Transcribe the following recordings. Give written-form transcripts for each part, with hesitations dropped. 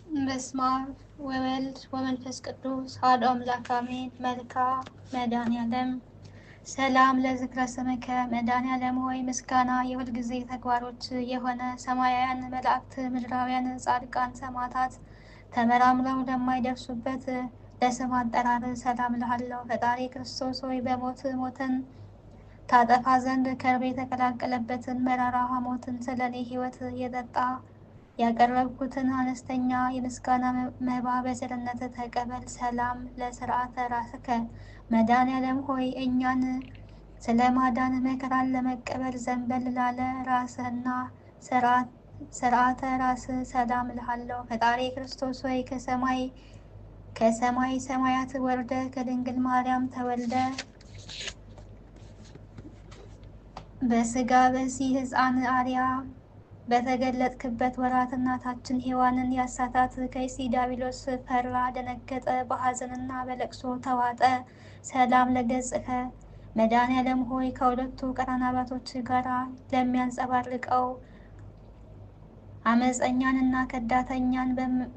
በስመ አብ ወወልድ ወመንፈስ ቅዱስ አሐዱ አምላክ አሜን። መልካ መድኃኔዓለም ሰላም ለዝክረ ስምከ መድኃኔዓለም ሆይ ምስጋና የሁል ጊዜ ተግባሮች የሆነ ሰማያውያን መላእክት ምድራውያን ጻድቃን ሰማዕታት ተመራምረው ለማይደርሱበት ለስም አጠራር ሰላም እልሃለሁ። ፈጣሪ ክርስቶስ ሆይ በሞት ሞትን ታጠፋ ዘንድ ከርቤ የተቀላቀለበትን መራራ ሐሞትን ስለ እኔ ሕይወት የጠጣ ያቀረብኩትን አነስተኛ የምስጋና መባ በቸርነት ተቀበል። ሰላም ለስርዓተ ራስከ መድኃኔዓለም ሆይ እኛን ስለ ማዳን መከራን ለመቀበል ዘንበል ላለ ራስህና ስርዓተ ራስ ሰላም እልሃለሁ። ፈጣሪ ክርስቶስ ሆይ ከሰማይ ሰማያት ወርደ ከድንግል ማርያም ተወልደ በስጋ በዚህ ሕፃን አርያ በተገለጥክበት ወራት እናታችን ሔዋንን ያሳታት ከይሲ ዲያብሎስ ፈራ፣ ደነገጠ፣ በሐዘንና በለቅሶ ተዋጠ። ሰላም ለገጽከ መድኃኔዓለም ሆይ ከሁለቱ ቀራንባቶች ጋር ለሚያንጸባርቀው አመፀኛንና ከዳተኛን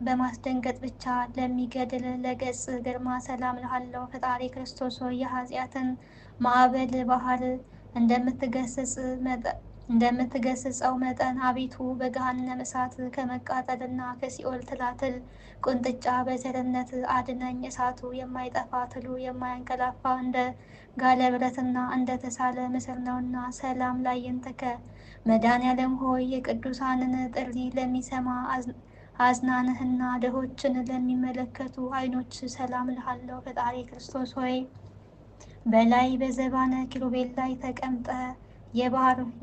በማስደንገጥ ብቻ ለሚገድል ለገጽ ግርማ ሰላም እልሃለሁ። ፈጣሪ ክርስቶስ ሆይ የኃጢአትን ማዕበል ባህር እንደምትገስጸው መጠን አቤቱ በገሃነመ እሳት ከመቃጠልና ከሲኦል ትላትል ቁንጥጫ በቸርነት አድነኝ። እሳቱ የማይጠፋ ትሉ የማያንቀላፋ እንደ ጋለ ብረትና እንደ ተሳለ ምስር ነውና። ሰላም ላዕይንትከ መድኃኔዓለም ሆይ የቅዱሳንን ጥሪ ለሚሰማ አዝናንህና ድሆችን ለሚመለከቱ ዓይኖች ሰላም እልሃለሁ። ፈጣሪ ክርስቶስ ሆይ በላይ በዘባነ ኪሩቤል ላይ ተቀምጠ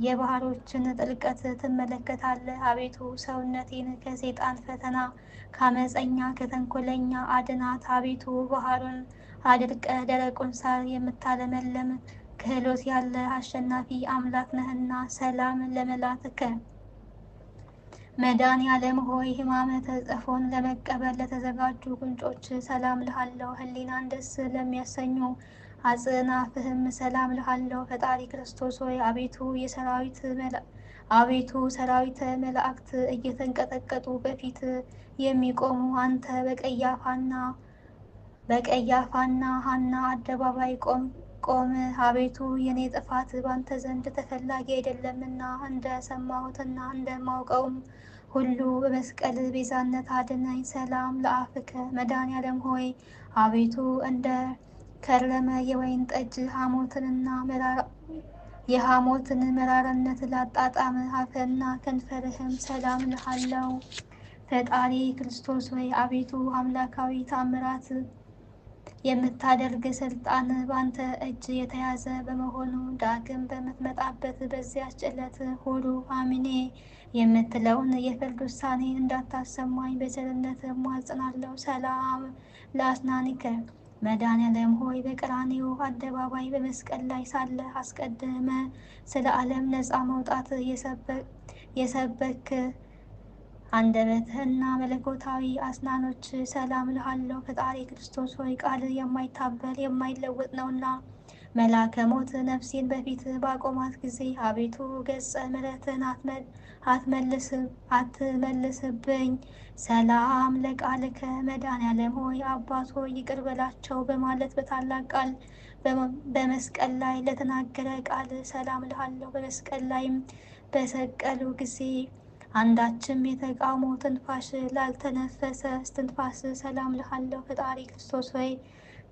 የባህሮችን ጥልቀት ትመለከታለህ። አቤቱ ሰውነቴን ከሴጣን ፈተና ከአመፀኛ ከተንኮለኛ አድናት። አቤቱ ባህሩን አድርቀ ደረቁን ሳር የምታለመለም ክህሎት ያለ አሸናፊ አምላክ ነህና። ሰላም ለመላትከ መድኃኔዓለም ሆይ ሕማመ ተጸፎን ለመቀበል ለተዘጋጁ ጉንጮች ሰላም እልሃለሁ። ሕሊናን ደስ ለሚያሰኙ አጽናፍህም ሰላም እልሃለሁ። ፈጣሪ ክርስቶስ ሆይ አቤቱ ሰራዊተ መላእክት እየተንቀጠቀጡ በፊት የሚቆሙ አንተ በቀያፋና ሐና አደባባይ ቆም። አቤቱ የኔ ጥፋት ባንተ ዘንድ ተፈላጊ አይደለምና እንደ ሰማሁትና እንደማውቀውም ሁሉ በመስቀል ቤዛነት አድነኝ። ሰላም ለአፍከ መድኃኔዓለም ሆይ አቤቱ እንደ ከረመ የወይን ጠጅ የሐሞትን መራራነት ላጣጣመ አፍህና ከንፈርህም ሰላም እልሃለሁ። ፈጣሪ ክርስቶስ ሆይ አቤቱ አምላካዊ ተአምራት የምታደርግ ስልጣን ባንተ እጅ የተያዘ በመሆኑ ዳግም በምትመጣበት በዚያች ዕለት ሁሉ አምኔ የምትለውን የፍርድ ውሳኔ እንዳታሰማኝ በቸርነት እማጸናለሁ። ሰላም ለአስናኒከ መድኃኔዓለም ሆይ በቀራንዮ አደባባይ በመስቀል ላይ ሳለ አስቀድመ ስለ ዓለም ነፃ መውጣት የሰበክ አንደበትህና መለኮታዊ አስናኖች ሰላም እልሃለሁ። ፈጣሪ ክርስቶስ ሆይ ቃል የማይታበል የማይለወጥ ነውና መልአከ ሞት ነፍሴን በፊት ባቆማት ጊዜ አቤቱ ገጸ ምሕረትን አትመልስብኝ። ሰላም ለቃልከ መድኃኔዓለም ሆይ አባት ሆይ ይቅር በላቸው በማለት በታላቅ ቃል በመስቀል ላይ ለተናገረ ቃል ሰላም እልሃለሁ። በመስቀል ላይም በሰቀሉ ጊዜ አንዳችም የተቃውሞ ትንፋሽ ላልተነፈሰ እስትንፋስ ሰላም እልሃለሁ። ፈጣሪ ክርስቶስ ሆይ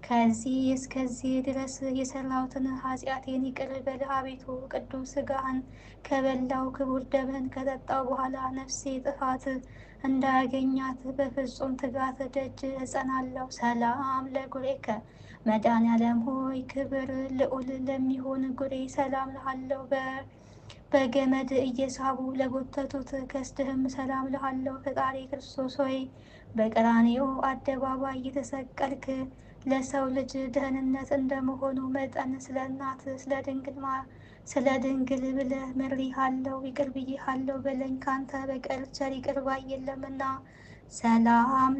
ከዚህ እስከዚህ ድረስ የሰራሁትን ኃጢአቴን ይቅር በልህ። አቤቱ ቅዱስ ሥጋህን ከበላው ክቡር ደምህን ከጠጣው በኋላ ነፍሴ ጥፋት እንዳያገኛት በፍጹም ትጋት ደጅ እጸናለሁ። ሰላም ለጉሬከ መድኃኔዓለም ሆይ ክብር ልዑል ለሚሆን ጉሬ ሰላም እልሃለሁ። በገመድ እየሳቡ ለጎተቱት ከስድህም ሰላም እልሃለሁ። ፈጣሪ ክርስቶስ ሆይ በቀራንዮ አደባባይ የተሰቀልክ ለሰው ልጅ ደህንነት እንደመሆኑ መጠን ስለ እናት ስለ ድንግል ብለህ ምሬሃለሁ፣ ይቅር ብዬሃለሁ በለኝ። ካንተ በቀር ቸር ይቅር ባይ የለምና። ሰላም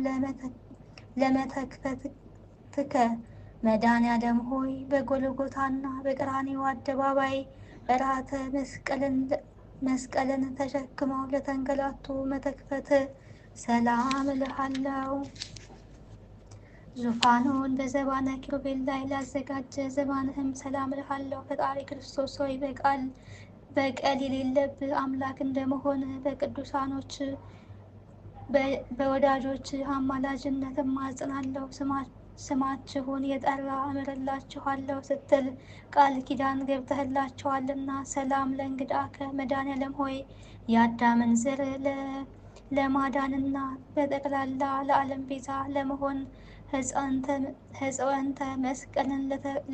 ለመተክፈትከ መድኃኔዓለም ሆይ በጎልጎታና በቀራንዮ አደባባይ በራተ መስቀልን ተሸክመው ለተንገላቱ መተክፈት ሰላም እልሃለሁ። ዙፋኑን በዘባነ ኪሩቤል ላይ ላዘጋጀ ዘባንህም ሰላም እልሃለሁ። ፈጣሪ ክርስቶስ ሆይ በቀል የሌለብህ አምላክ እንደመሆን በቅዱሳኖች በወዳጆች አማላጅነት እማጽናለሁ። ስማችሁን የጠራ እምርላችኋለሁ ስትል ቃል ኪዳን ገብተህላቸዋልና። ሰላም ለእንግዳከ መድኃኔዓለም ሆይ የአዳምን ዘር ለማዳንና በጠቅላላ ለዓለም ቤዛ ለመሆን ሕጽወንተ መስቀልን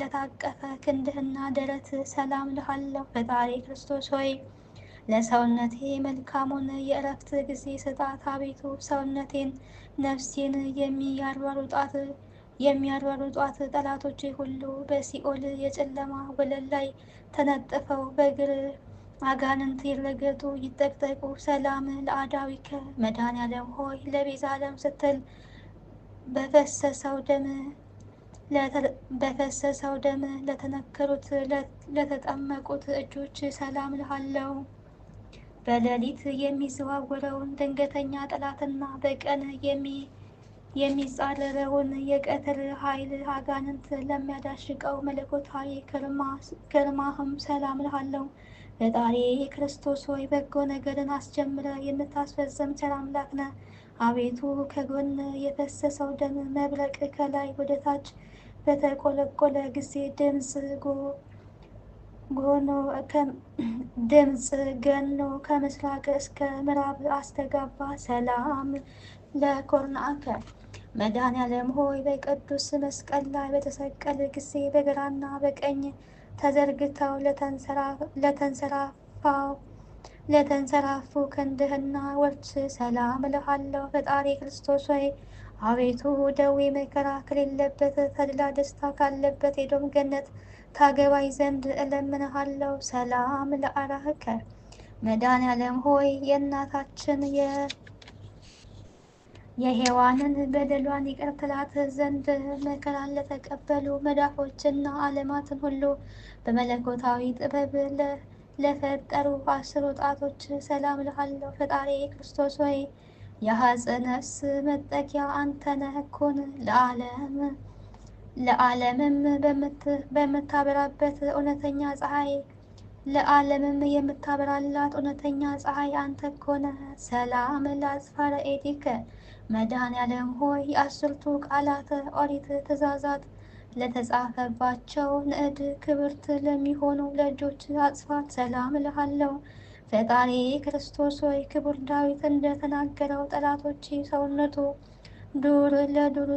ለታቀፈ ክንድህና ደረት ሰላም ልሃለሁ። ፈጣሪ ክርስቶስ ሆይ ለሰውነቴ መልካሙን የእረፍት ጊዜ ስጣት። አቤቱ ሰውነቴን ነፍሴን የሚያሯሩጧት ጠላቶቼ ሁሉ በሲኦል የጨለማ ወለል ላይ ተነጥፈው በእግር አጋንንት ይረገጡ ይጠቅጠቁ። ሰላም ለአዳዊከ መድኃኔዓለም ሆይ ለቤዛ ዓለም ስትል በፈሰሰው ደም ለተነከሩት ለተጠመቁት እጆች ሰላም ልሃለው። በሌሊት የሚዘዋወረውን ድንገተኛ ጠላትና በቀን የሚጻረረውን የቀትር ኃይል አጋንንት ለሚያዳሽቀው መለኮታዊ ግርማህም ሰላም ልሃለው። ፈጣሪ ክርስቶስ ሆይ በጎ ነገርን አስጀምረ የምታስፈጽም ቸር አምላክ ነህ። አቤቱ ከጎን የፈሰሰው ደም መብረቅ ከላይ ወደ ታች በተቆለቆለ ጊዜ ድምፅ ገኖ ከምስራቅ እስከ ምዕራብ አስተጋባ። ሰላም ለኮርናከ መድኃኔዓለም ሆይ በቅዱስ መስቀል ላይ በተሰቀለ ጊዜ በግራና በቀኝ ተዘርግተው ለተንሰራፉ ክንድህና ወርች ሰላም እልሃለሁ። ፈጣሪ ክርስቶስ ሆይ አቤቱ ደዌ መከራ ከሌለበት ተድላ ደስታ ካለበት ኤዶም ገነት ታገባይ ዘንድ እለምንሃለሁ። ሰላም ለአራህከ መድኃኔዓለም ሆይ የእናታችን የሔዋንን በደሏን ይቅር ትላት ዘንድ መከራን ለተቀበሉ መዳፎችና ዓለማትን ሁሉ በመለኮታዊ ጥበብ ለፈጠሩ 10 ጣቶች ሰላም እልሃለሁ። ፈጣሪ ክርስቶስ ሆይ የሐፀ ነፍስ መጠጊያ አንተ ነህ እኮን ለዓለምም በምታበራበት እውነተኛ ፀሐይ ለዓለምም የምታበራላት እውነተኛ ፀሐይ አንተ ኮነ። ሰላም ለአጽፋረ ኤዲከ መድኃኔዓለም ሆይ የአስርቱ ቃላተ ኦሪት ትእዛዛት ለተጻፈባቸው ንዕድ ክብርት ለሚሆኑ ለእጆች አጽፋት ሰላም እልሃለሁ። ፈጣሪ ክርስቶስ ሆይ ክቡር ዳዊት እንደተናገረው ጠላቶቼ ሰውነቱ ዱር ለዱር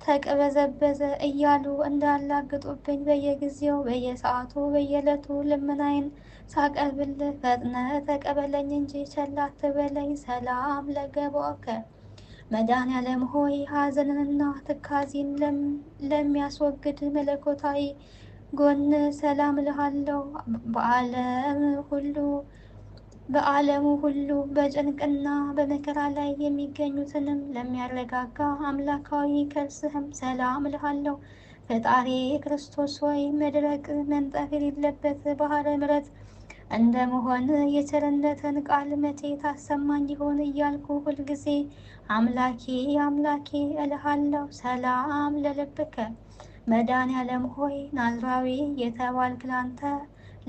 ተቅበዘበዘ እያሉ እንዳላግጡብኝ በየጊዜው በየሰዓቱ በየዕለቱ ልመናዬን ሳቀርብልህ ፈጥነ ተቀበለኝ እንጂ ቸል አትበለኝ። ሰላም ለገቦከ መድኃኔዓለም ሆይ ሐዘንንና ትካዜን ለሚያስወግድ መለኮታዊ ጎን ሰላም እልሃለሁ። በዓለሙ ሁሉ በጭንቅና በመከራ ላይ የሚገኙትንም ለሚያረጋጋ አምላካዊ ከርስህም ሰላም እልሃለሁ። ፈጣሪ ክርስቶስ ሆይ መድረቅ መንጠፍ የሌለበት ባሕረ ምሕረት እንደመሆን የቸርነትን ቃል መቼ ታሰማኝ ይሆን እያልኩ ሁልጊዜ አምላኬ አምላኬ እልሃለሁ። ሰላም ለልብከ መድኃኔዓለም ሆይ ናዝራዊ የተባልክ ላንተ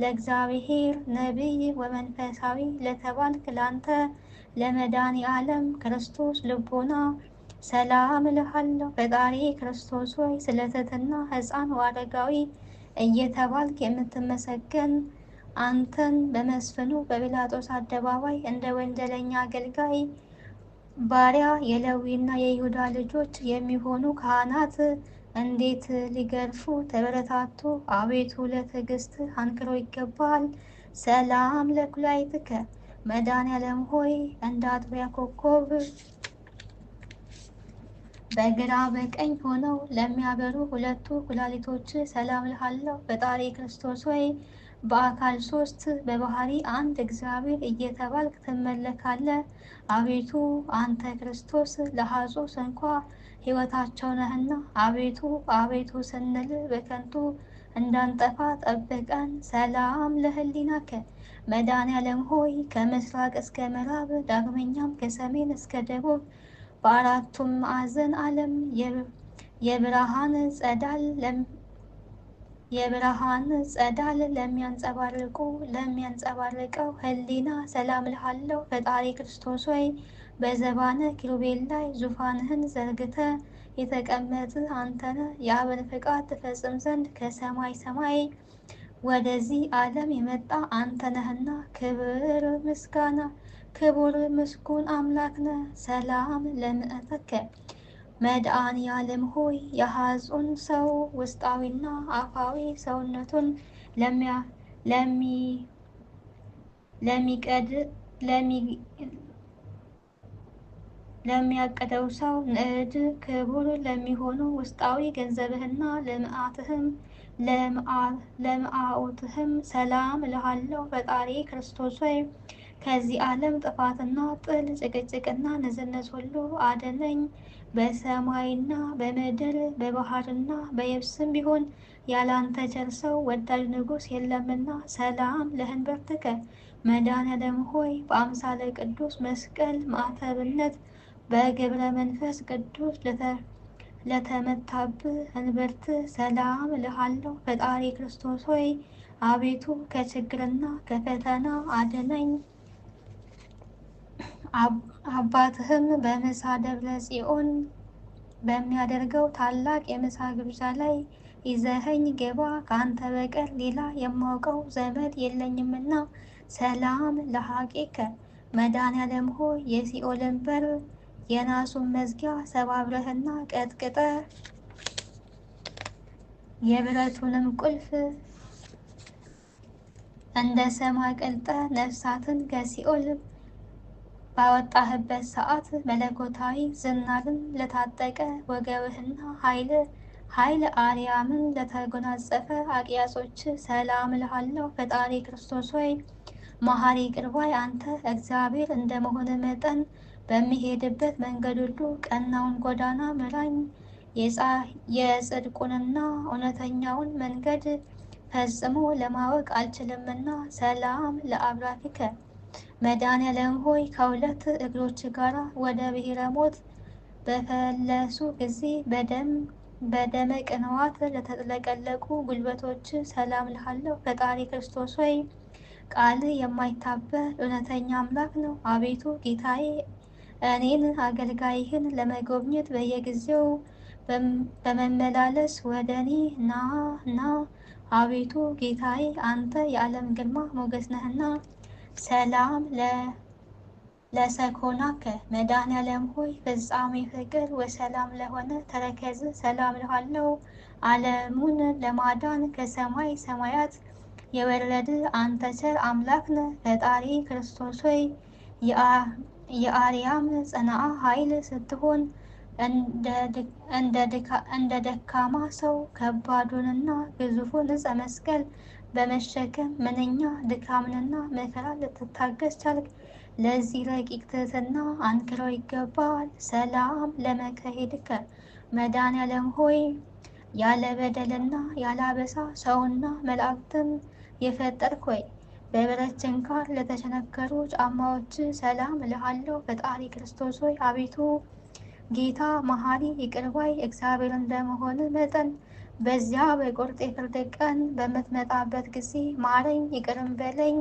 ለእግዚአብሔር ነቢይ ወመንፈሳዊ ለተባልክ ላንተ ለመድኃኔዓለም ክርስቶስ ልቦና ሰላም እልሃለሁ። ፈጣሪ ክርስቶስ ሆይ ስለ ትሕትና ሕፃን ወአረጋዊ እየተባልክ የምትመሰገን አንተን በመስፍኑ በጲላጦስ አደባባይ እንደ ወንጀለኛ አገልጋይ ባሪያ የሌዊና የይሁዳ ልጆች የሚሆኑ ካህናት እንዴት ሊገርፉ ተበረታቱ! አቤቱ ለትዕግስት አንክሮ ይገባል። ሰላም ለኩላይትከ መድኃኔዓለም ሆይ እንደ አጥቢያ ኮከብ በግራ በቀኝ ሆነው ለሚያበሩ ሁለቱ ኩላሊቶች ሰላም እልሃለሁ። ፈጣሪ ክርስቶስ ሆይ በአካል 3 በባህሪ አንድ እግዚአብሔር እየተባልክ ትመለካለህ። አቤቱ አንተ ክርስቶስ ለሐጹስ እንኳ ሕይወታቸው ነህና። አቤቱ አቤቱ ስንል በከንቱ እንዳንጠፋ ጠብቀን። ሰላም ለህሊናከ መድኃኔዓለም ሆይ ከምስራቅ እስከ ምዕራብ ዳግመኛም ከሰሜን እስከ ደቡብ በአራቱም ማዕዘን ዓለም የብርሃን ጸዳል ለሚያንጸባርቀው ህሊና ሰላም እልሃለሁ። ፈጣሪ ክርስቶስ ሆይ በዘባነ ኪሩቤል ላይ ዙፋንህን ዘርግተ የተቀመጥህ አንተነ የአብን ፍቃድ ትፈጽም ዘንድ ከሰማይ ሰማይ ወደዚህ ዓለም የመጣ አንተ ነህና ክቡር ምስጉን አምላክ ነህ። ሰላም ለምእተከ መድኃኔዓለም ሆይ የሐጹን ሰው ውስጣዊና አፋዊ ሰውነቱን ለሚያቅደው ሰው ንዕድ ክቡር ለሚሆኑ ውስጣዊ ገንዘብህና ለምአኦትህም ሰላም እልሃለሁ። ፈጣሪ ክርስቶስ ሆይ ከዚህ ዓለም ጥፋትና ጥል፣ ጭቅጭቅና ንዝንዝ ሁሉ አድነኝ። በሰማይና በምድር በባህርና በየብስም ቢሆን ያላንተ ቸር ሰው ወዳጅ ንጉሥ የለምና። ሰላም ለህንበርትከ መድኃኔዓለም ሆይ በአምሳለ ቅዱስ መስቀል ማዕተብነት በግብረ መንፈስ ቅዱስ ለተመታብህ እንብርት ሰላም እልሃለሁ። ፈጣሪ ክርስቶስ ሆይ አቤቱ ከችግርና ከፈተና አድነኝ። አባትህም በምሳ ደብረ ጽዮን በሚያደርገው ታላቅ የምሳ ግብዣ ላይ ይዘኸኝ ግባ። ከአንተ በቀር ሌላ የማውቀው ዘመድ የለኝምና። ሰላም ለሐቂከ መድኃኔዓለም ሆይ የሲኦልን በር የናሱን መዝጊያ ሰባብረህና ቀጥቅጠ የብረቱንም ቁልፍ እንደ ሰማይ ቀልጠ ነፍሳትን ከሲኦል ባወጣህበት ሰዓት መለኮታዊ ዝናብን ለታጠቀ ወገብህና ኃይለ አርያምን ለተጎናጸፈ አቅያጾች ሰላም እልሃለሁ። ፈጣሪ ክርስቶስ ሆይ መሐሪ ይቅር ባይ አንተ እግዚአብሔር እንደመሆን መጠን በሚሄድበት መንገድ ሁሉ ቀናውን ጎዳና ምራኝ። የጽድቁንና እውነተኛውን መንገድ ፈጽሞ ለማወቅ አልችልምና። ሰላም ለአብራኪከ መድኃኔዓለም ሆይ ከሁለት እግሮች ጋር ወደ ብሔረ ሞት በፈለሱ ጊዜ በደመ ቅንዋት ለተጥለቀለቁ ጉልበቶች ሰላም እልሃለሁ። ፈጣሪ ክርስቶስ ሆይ ቃል የማይታበል እውነተኛ አምላክ ነው። አቤቱ ጌታዬ እኔን አገልጋይህን ለመጎብኘት በየጊዜው በመመላለስ ወደ እኔ ና። አቤቱ ጌታዬ አንተ የዓለም ግርማ ሞገስ ነህና። ሰላም ለሰኮናከ መድኃኔዓለም ሆይ ፍጻሜ ፍቅር ወሰላም ለሆነ ተረከዝ ሰላም እልሃለሁ። ዓለሙን ለማዳን ከሰማይ ሰማያት የወረድ አንተ ቸር አምላክ ነህ። ፈጣሪ ክርስቶስ ሆይ የአርያም ጽንዓ ኃይል ስትሆን እንደ ደካማ ሰው ከባዱንና ግዙፉን ዕፀ መስቀል በመሸከም ምንኛ ድካምንና መከራ ልትታገስ ቻልክ። ለዚህ ረቂቅ ትሕትና አንክሮ ይገባል። ሰላም ለመካሄድከ መድኃኔዓለም ሆይ ያለ በደልና ያለ አበሳ ሰውና መላእክትን የፈጠርክ ሆይ በብረት ችንካር ለተቸነከሩ ጫማዎች ሰላም እልሃለሁ። ፈጣሪ ክርስቶስ ሆይ አቤቱ ጌታ መሐሪ ይቅር ባይ እግዚአብሔር እንደመሆን መጠን በዚያ በቁርጥ የፍርድ ቀን በምትመጣበት ጊዜ ማረኝ፣ ይቅርም በለኝ።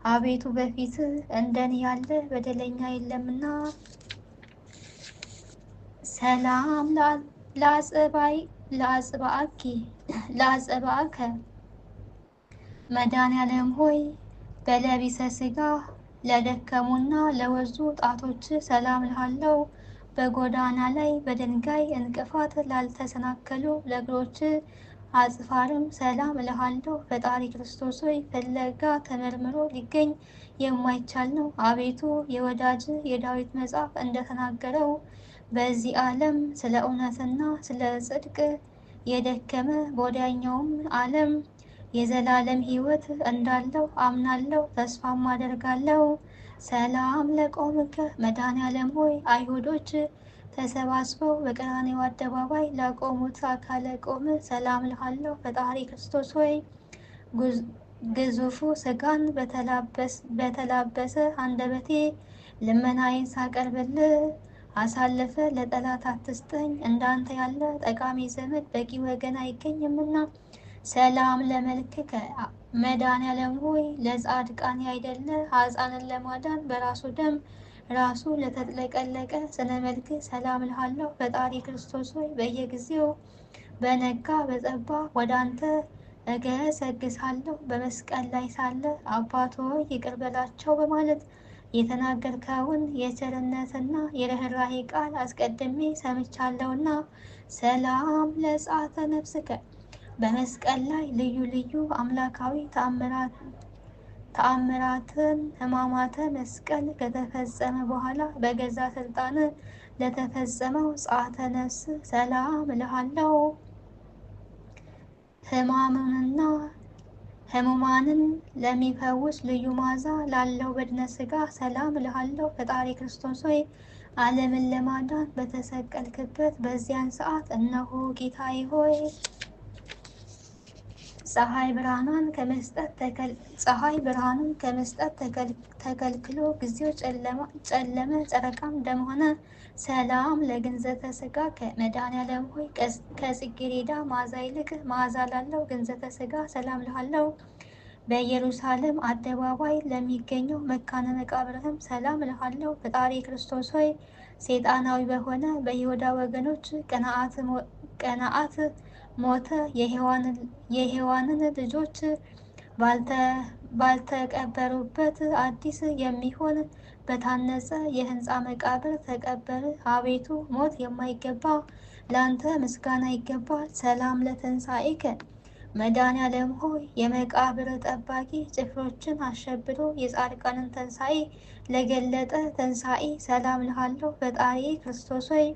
አቤቱ በፊት እንደኔ ያለ በደለኛ የለምና። ሰላም ለአጽብዓከ መድኃኔዓለም ሆይ በለቢሰ ሥጋ ለደከሙና ለወዙ ጣቶች ሰላም እልሃለሁ። በጎዳና ላይ በድንጋይ እንቅፋት ላልተሰናከሉ ለእግሮች አጽፋርም ሰላም እልሃለሁ። ፈጣሪ ክርስቶስ ሆይ ፍለጋ ተመርምሮ ሊገኝ የማይቻል ነው። አቤቱ የወዳጅ የዳዊት መጽሐፍ እንደተናገረው በዚህ ዓለም ስለ እውነትና ስለ ጽድቅ የደከመ በወዲያኛውም ዓለም የዘላለም ሕይወት እንዳለው አምናለሁ፣ ተስፋም አደርጋለሁ። ሰላም ለቆምከ መድኃኔዓለም ሆይ አይሁዶች ተሰባስበው በቀራንዮ አደባባይ ላቆሙት አካለ ቆም ሰላም እልሃለሁ። ፈጣሪ ክርስቶስ ሆይ ግዙፉ ሥጋን በተላበሰ አንደበቴ ልመናዬን ሳቀርብልህ አሳልፈ ለጠላት አትስጠኝ። እንዳንተ ያለ ጠቃሚ ዘመድ በቂ ወገን አይገኝምና። ሰላም ለመልክከ መድኃኔዓለም ሆይ ለጻድቃን ያይደለ ኃጥአንን ለማዳን በራሱ ደም ራሱ ለተጥለቀለቀ ስነ መልክ ሰላም እልሃለሁ። ፈጣሪ ክርስቶስ ሆይ በየጊዜው በነጋ በጠባ ወደ አንተ እገሰግሳለሁ። በመስቀል ላይ ሳለ አባት ሆይ ይቅር በላቸው በማለት የተናገርከውን የቸርነትና የርኅራኄ ቃል አስቀድሜ ሰምቻለሁና። ሰላም ለጸአተ ነፍስከ በመስቀል ላይ ልዩ ልዩ አምላካዊ ተአምራትን ሕማማተ መስቀል ከተፈጸመ በኋላ በገዛ ስልጣን ለተፈጸመው ጸአተ ነፍስ ሰላም እልሃለሁ። ሕሙማንን ለሚፈውስ ልዩ መዓዛ ላለው በድነ ሥጋ ሰላም እልሃለሁ። ፈጣሪ ክርስቶስ ሆይ ዓለምን ለማዳን በተሰቀልክበት በዚያን ሰዓት እነሆ ጌታዬ ሆይ ፀሐይ ብርሃኑን ከመስጠት ተከልክሎ ጊዜው ጨለመ፣ ጨረቃም ደም ሆነ። ሰላም ለግንዘተ ሥጋ ከመድኃኔዓለም ሆይ ከጽጌረዳ መዓዛ ይልቅ መዓዛ ላለው ግንዘተ ሥጋ ሰላም እልሃለሁ። በኢየሩሳሌም አደባባይ ለሚገኘው መካነ መቃብርህም ሰላም እልሃለሁ። ፈጣሪ ክርስቶስ ሆይ ሰይጣናዊ በሆነ በይሁዳ ወገኖች ቀንዓት ሞተ የሔዋንን ልጆች ባልተቀበሩበት አዲስ የሚሆን በታነጸ የሕንፃ መቃብር ተቀበር። አቤቱ ሞት የማይገባ ለአንተ ምስጋና ይገባል። ሰላም ለትንሣኤከ መድኃኔዓለም ሆይ የመቃብር ጠባቂ ጭፍሮችን አሸብሮ የጻድቃንን ትንሣኤ ለገለጠ ትንሣኤ ሰላም እልሃለሁ። ፈጣሪ ክርስቶስ ሆይ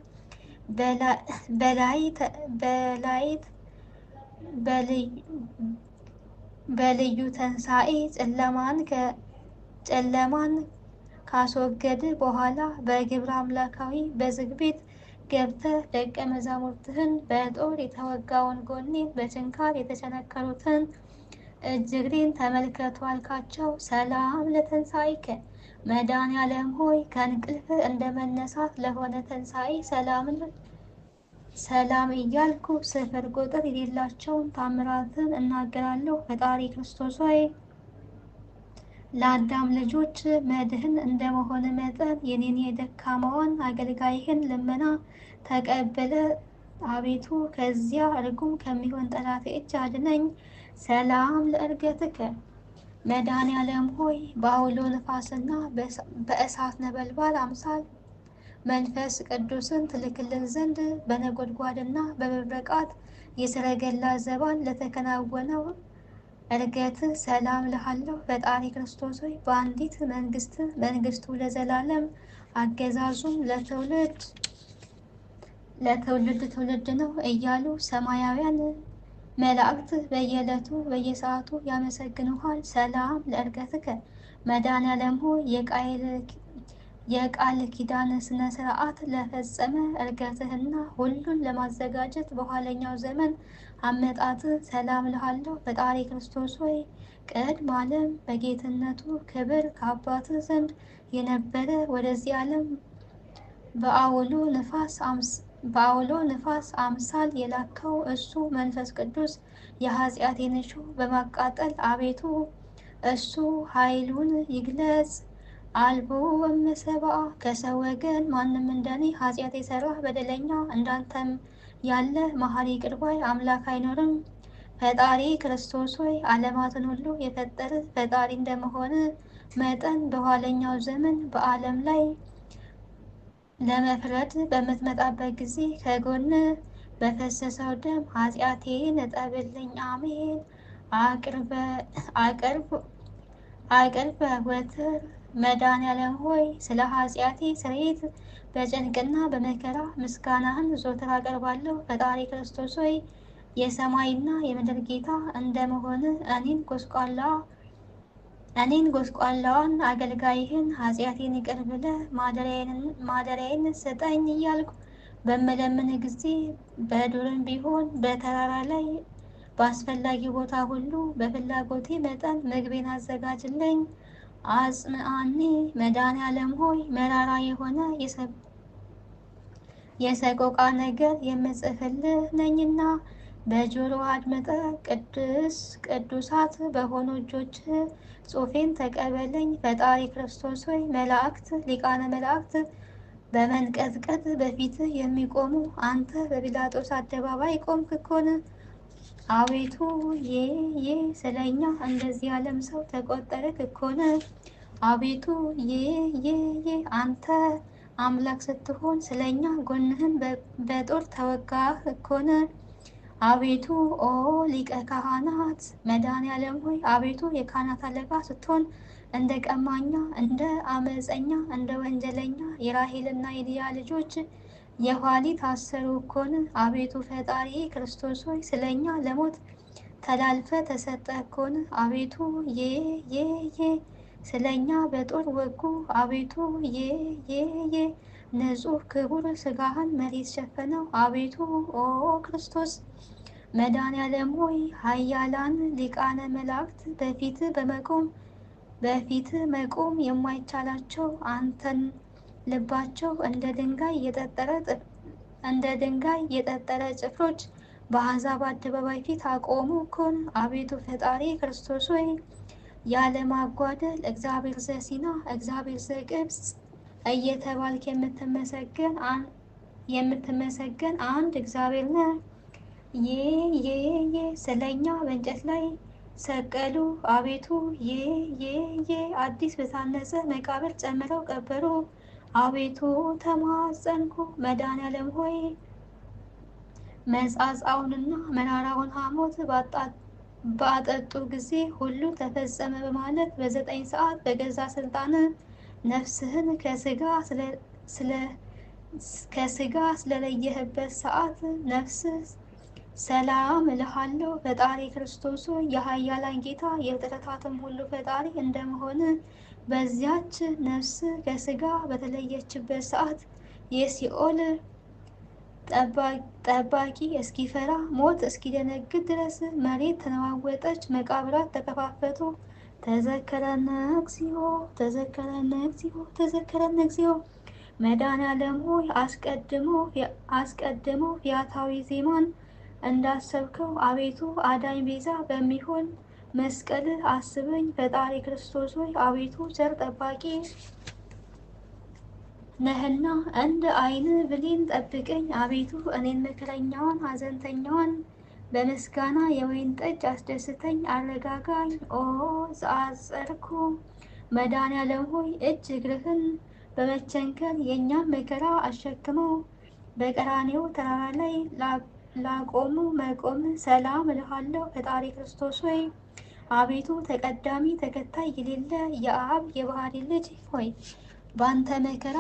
በልዩ ትንሣኤ ጨለማን ካስወገድ በኋላ በግብረ አምላካዊ በዝግ ቤት ገብተህ ደቀ መዛሙርትህን በጦር የተወጋውን ጎኔን በችንካር የተቸነከሩትን እግሬን ተመልከቱ አልካቸው። ሰላም ለትንሣኤከ መድኃኔዓለም ሆይ ከእንቅልፍ እንደ መነሳት ለሆነ ትንሣኤ ሰላም እያልኩ ስፍር ቁጥር የሌላቸውን ታምራትን እናገራለሁ። ፈጣሪ ክርስቶስ ሆይ ለአዳም ልጆች መድህን እንደመሆን መጠን የኔን የደካማዋን አገልጋይህን ልመና ተቀበለ። አቤቱ ከዚያ ርጉም ከሚሆን ጠላት እጅ አድነኝ። ሰላም ለዕርገትከ መድኃኔዓለም ሆይ በአውሎ ነፋስና በእሳት ነበልባል አምሳል መንፈስ ቅዱስን ትልክልን ዘንድ በነጎድጓድና በመብረቃት የሰረገላ ዘባን ለተከናወነው ዕርገት ሰላም እልሃለሁ። ፈጣሪ ክርስቶስ ሆይ በአንዲት መንግስቱ ለዘላለም አገዛዙም ለትውልድ ትውልድ ነው እያሉ ሰማያውያን መላእክት በየዕለቱ በየሰዓቱ ያመሰግኑሃል። ሰላም ለዕርገትከ መድኃኔዓለም ሆይ የቃል ኪዳን ስነ ስርዓት ለፈጸመ ዕርገትህና ሁሉን ለማዘጋጀት በኋለኛው ዘመን አመጣጥ ሰላም እልሃለሁ። ፈጣሪ ክርስቶስ ሆይ ቅድመ ዓለም በጌትነቱ ክብር ከአባትህ ዘንድ የነበረ ወደዚህ ዓለም በአውሎ ነፋስ አምሳል የላከው እሱ መንፈስ ቅዱስ የኃጢአቴን እሾህ በማቃጠል አቤቱ እሱ ኃይሉን ይግለጽ። አልቦ ወመሰብአ ከሰው ወገን ማንም እንደኔ ኃጢአት የሰራ በደለኛ እንዳንተም ያለ መሐሪ ይቅር ባይ አምላክ አይኖርም። ፈጣሪ ክርስቶስ ሆይ ዓለማትን ሁሉ የፈጠረ ፈጣሪ እንደመሆን መጠን በኋለኛው ዘመን በዓለም ላይ ለመፍረድ በምትመጣበት ጊዜ ከጎን በፈሰሰው ደም ኃጢአቴን እጠብልኝ። አሜን። አቅርበ ወትር መድኃኔዓለም ሆይ ስለ ኃጢአቴ ስርየት በጭንቅና በመከራ ምስጋናህን ዘወትር አቀርባለሁ። ፈጣሪ ክርስቶስ ሆይ የሰማይና የምድር ጌታ እንደመሆን እኔን ጎስቋላዋን አገልጋይህን ኃጢአቴን ይቅር ብለህ ማደሪያዬን ስጠኝ እያልኩ በምለምን ጊዜ በዱርም ቢሆን በተራራ ላይ በአስፈላጊ ቦታ ሁሉ በፍላጎቴ መጠን ምግቤን አዘጋጅልኝ። አጽምአኒ መድኃኔዓለም ሆይ መራራ የሆነ የሰቆቃ ነገር የምጽፍልህ ነኝና በጆሮ አድምጠ ቅዱሳት በሆኑ እጆች ጽሑፌን ተቀበለኝ። ፈጣሪ ክርስቶስ ሆይ መላእክት ሊቃነ መላእክት በመንቀጥቀጥ በፊትህ የሚቆሙ አንተ በጲላጦስ አደባባይ ቆምክ እኮን። አቤቱ ይህ ስለኛ እንደዚህ ዓለም ሰው ተቆጠርክ እኮን። አቤቱ ይህ አንተ አምላክ ስትሆን ስለኛ ጎንህን በጦር ተወጋህ እኮን። አቤቱ ኦ ሊቀ ካህናት መድኃኔዓለም ሆይ አቤቱ የካህናት አለቃ ስትሆን እንደ ቀማኛ፣ እንደ አመፀኛ፣ እንደ ወንጀለኛ የራሄልና የልያ ልጆች የኋሊት ታሰሩ እኮን። አቤቱ ፈጣሪ ክርስቶስ ሆይ ስለኛ ለሞት ተላልፈ ተሰጠ እኮን። አቤቱ ስለኛ በጦር ወጉ። አቤቱ ንጹሕ ክቡር ስጋህን መሬት ሸፈነው። አቤቱ ኦ ክርስቶስ መድኃኔዓለም ሆይ ኃያላን ሊቃነ መላእክት በፊት መቆም የማይቻላቸው አንተን ልባቸው እንደ ድንጋይ የጠጠረ ጭፍሮች በአሕዛብ አደባባይ ፊት አቆሙ እኮን። አቤቱ ፈጣሪ ክርስቶስ ሆይ ያለማጓደል እግዚአብሔር ዘሲና እግዚአብሔር ዘግብፅ እየተባልክ የምትመሰገን አንድ እግዚአብሔር ነህ። ስለኛ በእንጨት ላይ ሰቀሉ። አቤቱ አዲስ በታነጸ መቃብር ጨምረው ቀበሩ። አቤቱ ተማጸንኩ መድኃኔዓለም ሆይ መጻጻውንና መራራውን ሐሞት ባጠጡ ጊዜ ሁሉ ተፈጸመ በማለት በ9 ሰዓት በገዛ ስልጣን ነፍስህን ከስጋ ስለለየህበት ሰዓት ነፍስህ ሰላም እልሃለሁ። ፈጣሪ ክርስቶስ የኃያላን ጌታ የፍጥረታትም ሁሉ ፈጣሪ እንደመሆን በዚያች ነፍስ ከስጋ በተለየችበት ሰዓት የሲኦል ጠባቂ እስኪፈራ ሞት እስኪደነግጥ ድረስ መሬት ተነዋወጠች፣ መቃብራት ተከፋፈቱ። ተዘከረነ እግዚኦ ተዘከረነ እግዚኦ ተዘከረነ እግዚኦ። መድኃኔዓለም ሆይ አስቀድሞ ፊያታዊ ዜማን እንዳሰብከው አቤቱ አዳኝ ቤዛ በሚሆን መስቀል አስበኝ። ፈጣሪ ክርስቶስ ሆይ አቤቱ ቸር ጠባቂ ነህና እንደ ዓይን ብሌን ጠብቀኝ። አቤቱ እኔን መከረኛዋን ሐዘንተኛዋን በምስጋና የወይን ጠጅ አስደስተኝ አረጋጋኝ። ኦ ዘአጸርኩ መድኃኔዓለም ሆይ እጅ እግርህን በመቸንከር የእኛም መከራ አሸክመው። በቀራኔው ተራራ ላይ ላቆሙ መቆም ሰላም እልሃለሁ። ፈጣሪ ክርስቶስ ሆይ አቤቱ ተቀዳሚ ተከታይ የሌለ የአብ የባህሪ ልጅ ሆይ በአንተ መከራ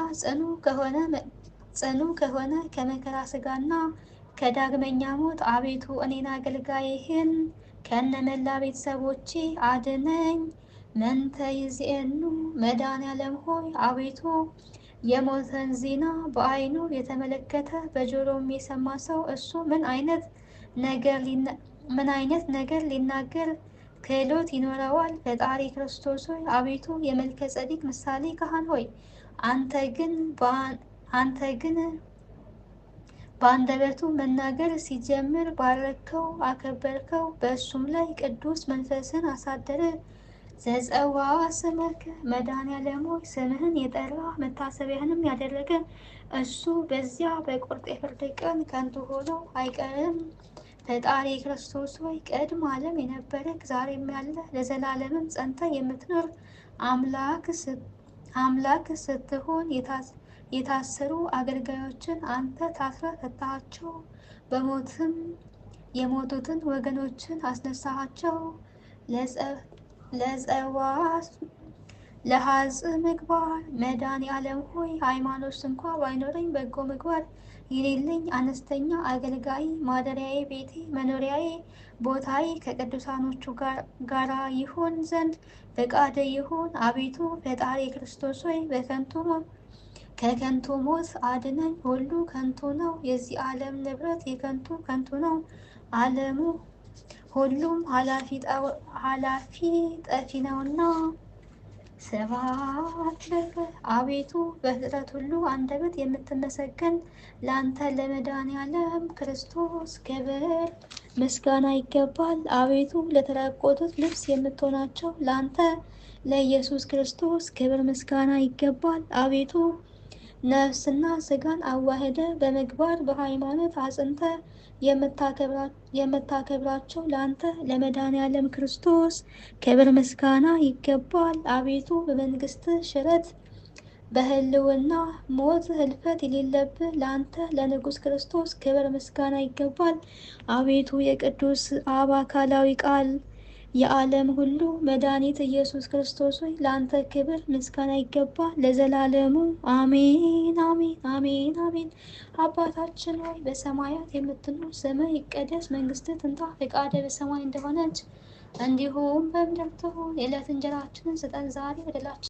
ጽኑ ከሆነ ከመከራ ስጋና ከዳግመኛ ሞት አቤቱ እኔን አገልጋይህን ከነመላ ቤተሰቦቼ አድነኝ። መንተ ይዜኑ መድኃኔዓለም ሆይ አቤቱ የሞተን ዜና በዓይኑ የተመለከተ በጆሮም የሰማ ሰው እሱ ምን አይነት ነገር ሊናገር ክህሎት ይኖረዋል? ፈጣሪ ክርስቶስ ሆይ አቤቱ የመልከ ጸዲቅ ምሳሌ ካህን ሆይ አንተ ግን በአንደበቱ መናገር ሲጀምር ባረከው፣ አከበርከው፣ በእሱም ላይ ቅዱስ መንፈስን አሳደረ። ዘጸዋ ስመከ መድኃኔዓለም ሆይ ስምህን የጠራ መታሰቢያህንም ያደረገ እሱ በዚያ በቁርጥ የፍርድ ቀን ከንቱ ሆኖ አይቀርም። ፈጣሪ ክርስቶስ ሆይ ቀድሞ ዓለም የነበረክ ዛሬም ያለ ለዘላለምም ጸንተ የምትኖር አምላክ ስትሆን የታሰሩ አገልጋዮችን አንተ ታስረ ፈታሃቸው። በሞትም የሞቱትን ወገኖችን አስነሳሃቸው። ለጸዋ ለሐጽ ምግባር መድኃኔዓለም ሆይ ሃይማኖት እንኳ ባይኖረኝ በጎ ምግባር የሌለኝ አነስተኛ አገልጋይ ማደሪያዬ፣ ቤቴ፣ መኖሪያዬ፣ ቦታዬ ከቅዱሳኖቹ ጋራ ይሆን ዘንድ ፈቃደ ይሁን። አቤቱ ፈጣሪ ክርስቶስ ሆይ ከከንቱ ሞት አድነኝ። ሁሉ ከንቱ ነው የዚህ ዓለም ንብረት የከንቱ ከንቱ ነው ዓለሙ ሁሉም ኃላፊ ጠፊ ነውና። ስብሐት ለከ አቤቱ በፍጥረት ሁሉ አንደበት የምትመሰገን ለአንተ ለመድኃኔዓለም ክርስቶስ ክብር ምስጋና ይገባል። አቤቱ ለተራቆቱት ልብስ የምትሆናቸው ለአንተ ለኢየሱስ ክርስቶስ ክብር ምስጋና ይገባል። አቤቱ ነፍስና ስጋን አዋህደ በምግባር በሃይማኖት አጽንተ የምታከብራቸው ለአንተ ለመድኃኔዓለም ክርስቶስ ክብር ምስጋና ይገባል። አቤቱ በመንግስት ሽረት በህልውና ሞት ህልፈት የሌለብህ ለአንተ ለንጉሥ ክርስቶስ ክብር ምስጋና ይገባል። አቤቱ የቅዱስ አብ አካላዊ ቃል የዓለም ሁሉ መድኃኒት ኢየሱስ ክርስቶስ ሆይ ለአንተ ክብር ምስጋና ይገባል ለዘላለሙ አሜን አሜን አሜን አሜን። አባታችን ሆይ በሰማያት የምትኖር ስምህ ይቀደስ፣ መንግስትህ ትምጣ፣ ፈቃድህ በሰማይ እንደሆነች እንዲሁም በምድር ትሁን። የዕለት እንጀራችንን ስጠን ዛሬ፣ በደላችንን